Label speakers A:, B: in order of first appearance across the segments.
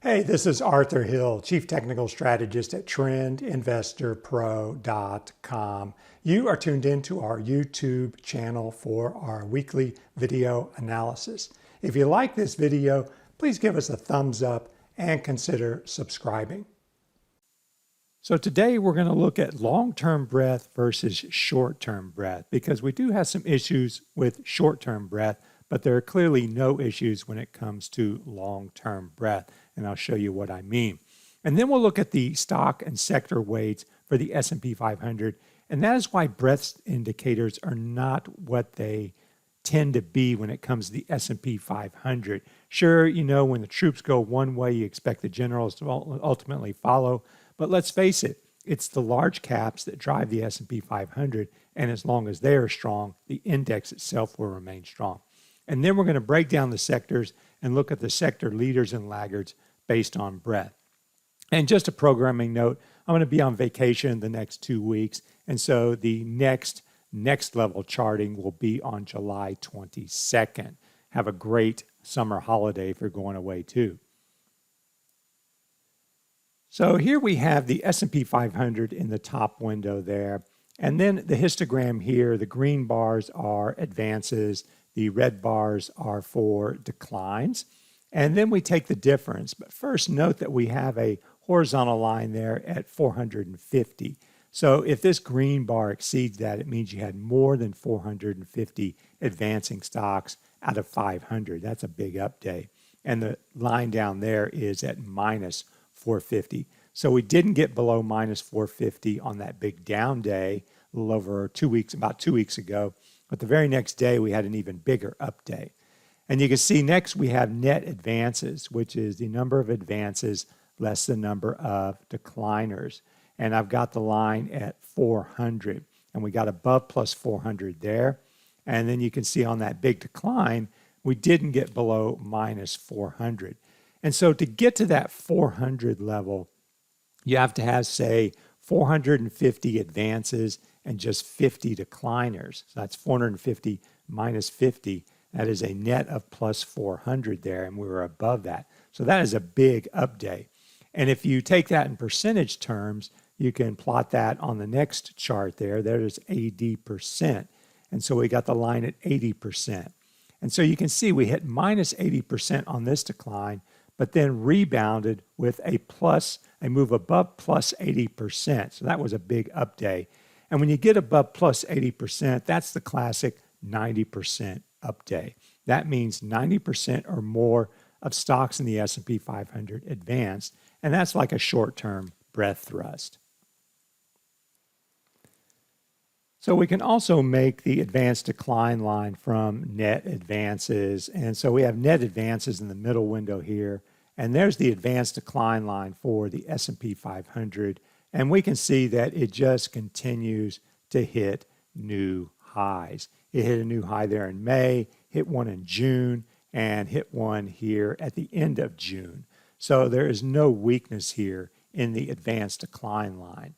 A: Hey, this is Arthur Hill, Chief Technical Strategist at TrendInvestorPro.com. You are tuned into our YouTube channel for our weekly video analysis. If you like this video, please give us a thumbs up and consider subscribing. So today we're going to look at long-term breadth versus short-term breadth because we do have some issues with short-term breadth, but there are clearly no issues when it comes to long-term breadth, and I'll show you what I mean. And then we'll look at the stock and sector weights for the S&P 500, and that is why breadth indicators are not what they tend to be when it comes to the S&P 500. Sure, you know, when the troops go one way, you expect the generals to ultimately follow, but let's face it, it's the large caps that drive the S&P 500, and as long as they are strong, the index itself will remain strong. And then we're going to break down the sectors and look at the sector leaders and laggards based on breadth. And just a programming note, I'm going to be on vacation the next 2 weeks, and so the next level charting will be on July 22nd. Have a great summer holiday if you're going away too. So here we have the S&P 500 in the top window there. And then the histogram here, the green bars are advances, the red bars are for declines. And then we take the difference. But first note that we have a horizontal line there at 450. So if this green bar exceeds that, it means you had more than 450 advancing stocks out of 500. That's a big update. And the line down there is at minus 450. So we didn't get below minus 450 on that big down day a little over 2 weeks, about 2 weeks ago. But the very next day, we had an even bigger up day. And you can see next we have net advances, which is the number of advances less the number of decliners. And I've got the line at 400. And we got above plus 400 there. And then you can see on that big decline, we didn't get below minus 400. And so to get to that 400 level, you have to have, say, 450 advances and just 50 decliners. So that's 450 minus 50. That is a net of plus 400 there, and we were above that. So that is a big update. And if you take that in percentage terms, you can plot that on the next chart there. There's 80%. And so we got the line at 80%. And so you can see we hit minus 80% on this decline, but then rebounded with a move above plus 80%. So that was a big up day. And when you get above plus 80%, that's the classic 90% up day. That means 90% or more of stocks in the S&P 500 advanced, and that's like a short-term breadth thrust. So we can also make the advanced decline line from net advances. And so we have net advances in the middle window here. And there's the advanced decline line for the S&P 500. And we can see that it just continues to hit new highs. It hit a new high there in May, hit one in June, and hit one here at the end of June. So there is no weakness here in the advanced decline line.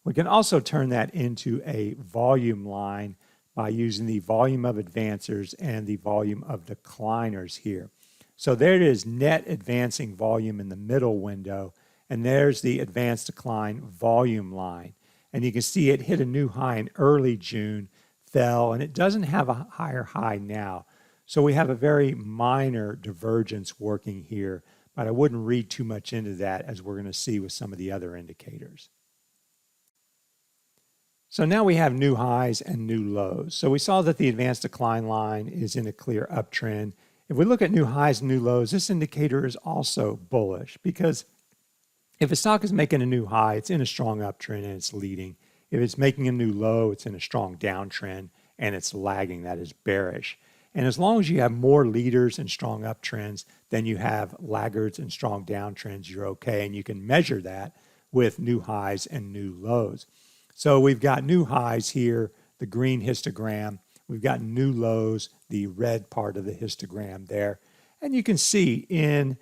A: We can also turn that into a volume line by using the volume of advancers and the volume of decliners here. So there it is, net advancing volume in the middle window, and there's the advanced decline volume line. And you can see it hit a new high in early June, fell, and it doesn't have a higher high now. So we have a very minor divergence working here, but I wouldn't read too much into that as we're going to see with some of the other indicators. So now we have new highs and new lows. So we saw that the advanced decline line is in a clear uptrend. If we look at new highs and new lows, this indicator is also bullish because if a stock is making a new high, it's in a strong uptrend and it's leading. If it's making a new low, it's in a strong downtrend and it's lagging. That is bearish. And as long as you have more leaders and strong uptrends than you have laggards and strong downtrends, you're okay. And you can measure that with new highs and new lows. So we've got new highs here, the green histogram. We've got new lows, the red part of the histogram there. And you can see in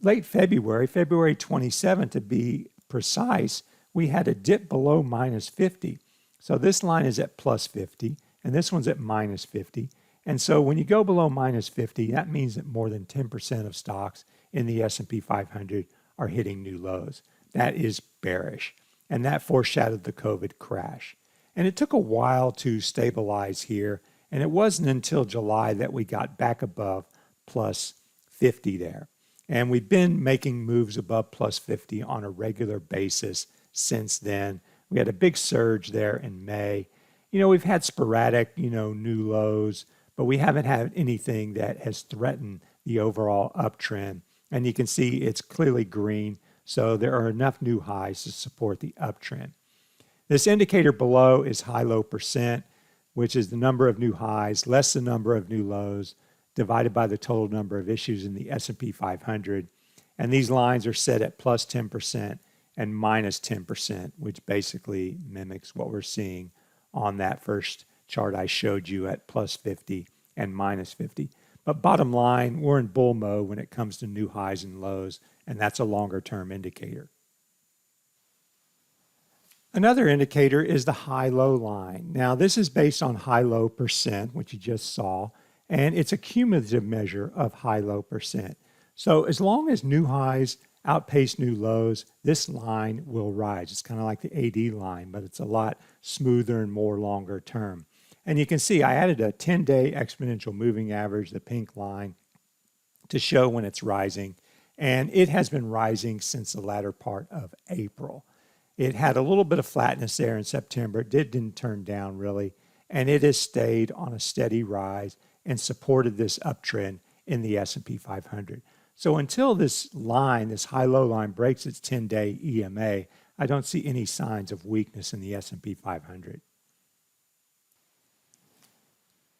A: late February, February 27th to be precise, we had a dip below minus 50. So this line is at plus 50, and this one's at minus 50. And so when you go below minus 50, that means that more than 10% of stocks in the S&P 500 are hitting new lows. That is bearish. And that foreshadowed the COVID crash. And it took a while to stabilize here. And it wasn't until July that we got back above plus 50 there. And we've been making moves above plus 50 on a regular basis since then. We had a big surge there in May. We've had sporadic, new lows, but we haven't had anything that has threatened the overall uptrend. And you can see it's clearly green, so there are enough new highs to support the uptrend. This indicator below is high-low percent, which is the number of new highs less the number of new lows divided by the total number of issues in the S&P 500. And these lines are set at plus 10% and minus 10%, which basically mimics what we're seeing on that first chart I showed you at plus 50 and minus 50. But bottom line, we're in bull mode when it comes to new highs and lows, and that's a longer-term indicator. Another indicator is the high-low line. Now, this is based on high-low percent, which you just saw, and it's a cumulative measure of high-low percent. So as long as new highs outpace new lows, this line will rise. It's kind of like the AD line, but it's a lot smoother and more longer term. And you can see I added a 10-day exponential moving average, the pink line, to show when it's rising. And it has been rising since the latter part of April. It had a little bit of flatness there in September. It didn't turn down really. And it has stayed on a steady rise and supported this uptrend in the S&P 500. So until this line, this high-low line, breaks its 10-day EMA, I don't see any signs of weakness in the S&P 500.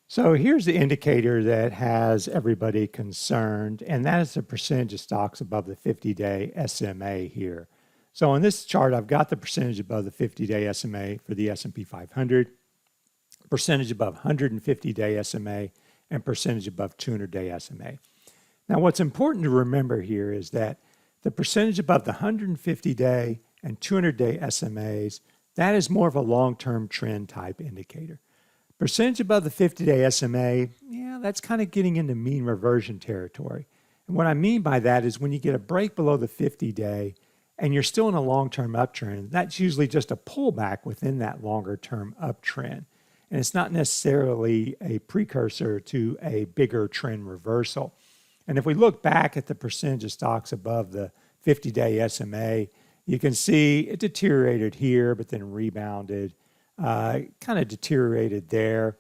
A: So here's the indicator that has everybody concerned, and that is the percentage of stocks above the 50-day SMA here. So on this chart, I've got the percentage above the 50-day SMA for the S&P 500, percentage above 150-day SMA, and percentage above 200-day SMA. Now, what's important to remember here is that the percentage above the 150-day and 200-day SMAs, that is more of a long-term trend type indicator. Percentage above the 50-day SMA, that's kind of getting into mean reversion territory. And what I mean by that is when you get a break below the 50-day and you're still in a long-term uptrend, that's usually just a pullback within that longer-term uptrend. And it's not necessarily a precursor to a bigger trend reversal. And if we look back at the percentage of stocks above the 50-day SMA, you can see it deteriorated here, but then rebounded, kind of deteriorated there,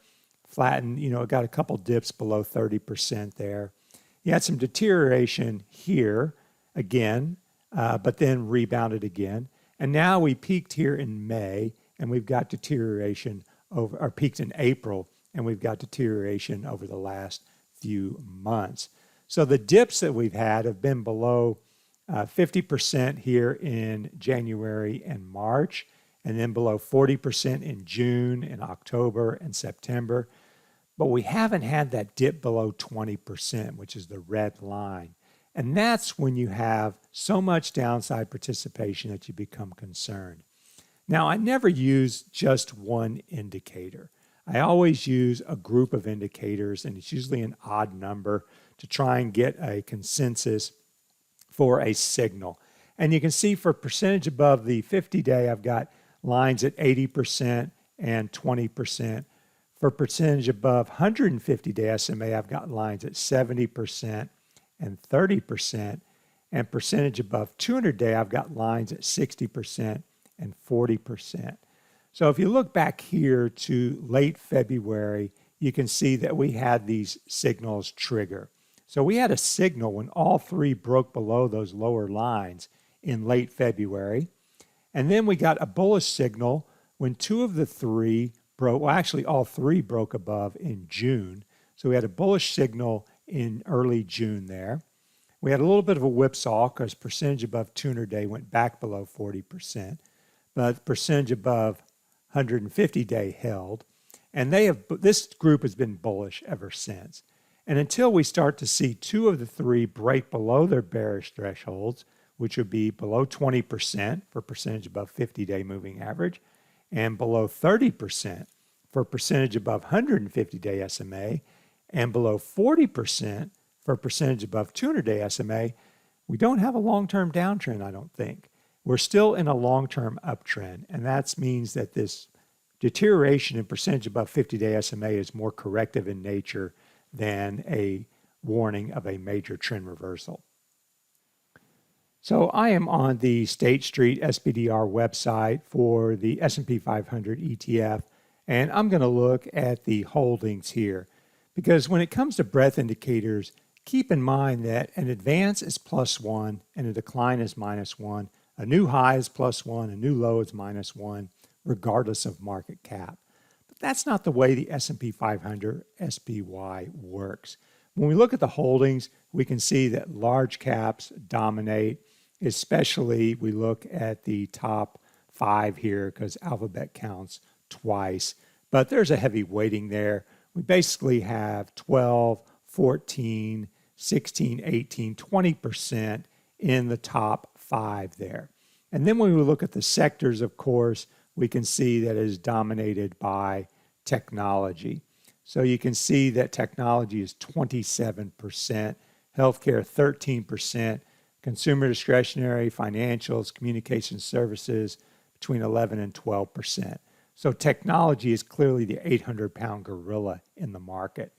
A: flattened, it got a couple dips below 30% there. You had some deterioration here again, but then rebounded again. And now we peaked here in May, and we've got deterioration or peaked in April, and we've got deterioration over the last few months. So the dips that we've had have been below 50% here in January and March, and then below 40% in June and October and September. But we haven't had that dip below 20%, which is the red line. And that's when you have so much downside participation that you become concerned. Now, I never use just one indicator. I always use a group of indicators, and it's usually an odd number to try and get a consensus for a signal. And you can see for percentage above the 50-day, I've got lines at 80% and 20%. For percentage above 150-day SMA, I've got lines at 70% and 30%. And percentage above 200-day, I've got lines at 60% and 40%. So if you look back here to late February, you can see that we had these signals trigger. So we had a signal when all three broke below those lower lines in late February. And then we got a bullish signal when two of the three broke, well, actually all three broke above in June. So we had a bullish signal in early June there. We had a little bit of a whipsaw because percentage above 200-day went back below 40%, but percentage above 150-day held. And this group has been bullish ever since. And until we start to see two of the three break below their bearish thresholds, which would be below 20% for percentage above 50-day moving average, and below 30% for percentage above 150-day SMA, and below 40% for percentage above 200-day SMA, We don't have a long-term downtrend, I don't think. We're still in a long-term uptrend, and that means that this deterioration in percentage above 50-day SMA is more corrective in nature than a warning of a major trend reversal. So I am on the State Street SPDR website for the S&P 500 ETF, and I'm going to look at the holdings here. Because when it comes to breadth indicators, keep in mind that an advance is +1 and a decline is -1. A new high is +1, a new low is -1, regardless of market cap. But that's not the way the S&P 500 SPY works. When we look at the holdings, we can see that large caps dominate, especially we look at the top 5 here because Alphabet counts twice. But there's a heavy weighting there. We basically have 12, 14, 16, 18, 20% in the top 5 there. And then when we look at the sectors, of course, we can see that it is dominated by technology. So you can see that technology is 27%, healthcare 13%, consumer discretionary, financials, communication services between 11 and 12%. So technology is clearly the 800-pound gorilla in the market.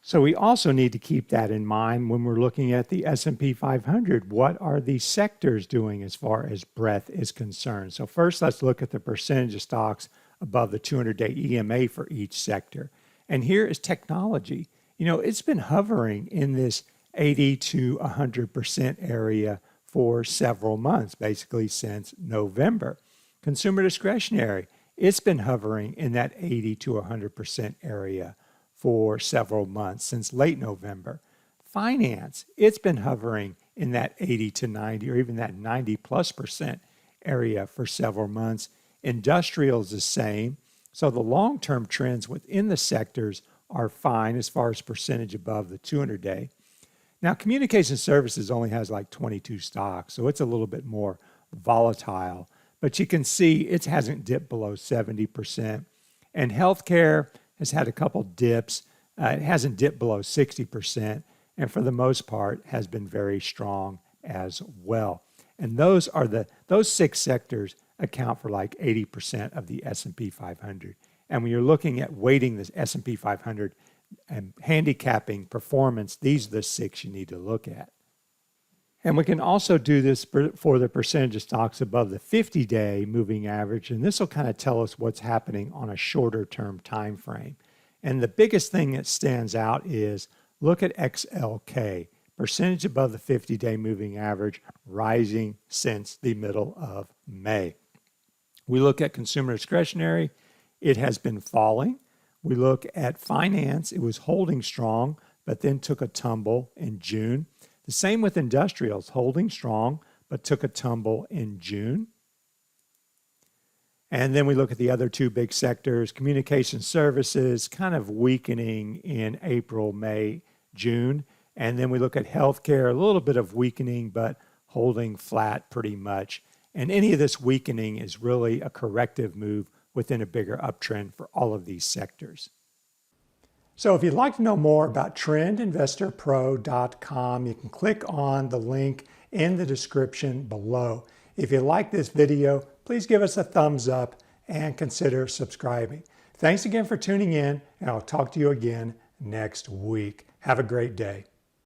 A: So we also need to keep that in mind when we're looking at the S&P 500. What are the sectors doing as far as breadth is concerned? So first, let's look at the percentage of stocks above the 200-day EMA for each sector. And here is technology. You know, it's been hovering in this 80 to 100% area for several months, basically since November. Consumer discretionary, it's been hovering in that 80 to 100% area for several months since late November. Finance, it's been hovering in that 80 to 90 or even that 90+% area for several months. Industrial is the same. So the long-term trends within the sectors are fine as far as percentage above the 200-day. Now, communication services only has like 22 stocks, so it's a little bit more volatile. But you can see it hasn't dipped below 70%. And healthcare has had a couple dips. It hasn't dipped below 60%. And for the most part, has been very strong as well. And those 6 sectors account for like 80% of the S&P 500. And when you're looking at weighting the S&P 500 and handicapping performance, these are the 6 you need to look at. And we can also do this for the percentage of stocks above the 50-day moving average, and this will kind of tell us what's happening on a shorter term time frame. And the biggest thing that stands out is look at XLK, percentage above the 50-day moving average, rising since the middle of May. We look at consumer discretionary, it has been falling. We look at finance, it was holding strong, but then took a tumble in June. The same with industrials, holding strong, but took a tumble in June. And then we look at the other 2 big sectors, communication services, kind of weakening in April, May, June. And then we look at healthcare, a little bit of weakening, but holding flat pretty much. And any of this weakening is really a corrective move within a bigger uptrend for all of these sectors. So if you'd like to know more about trendinvestorpro.com, you can click on the link in the description below. If you like this video, please give us a thumbs up and consider subscribing. Thanks again for tuning in, and I'll talk to you again next week. Have a great day.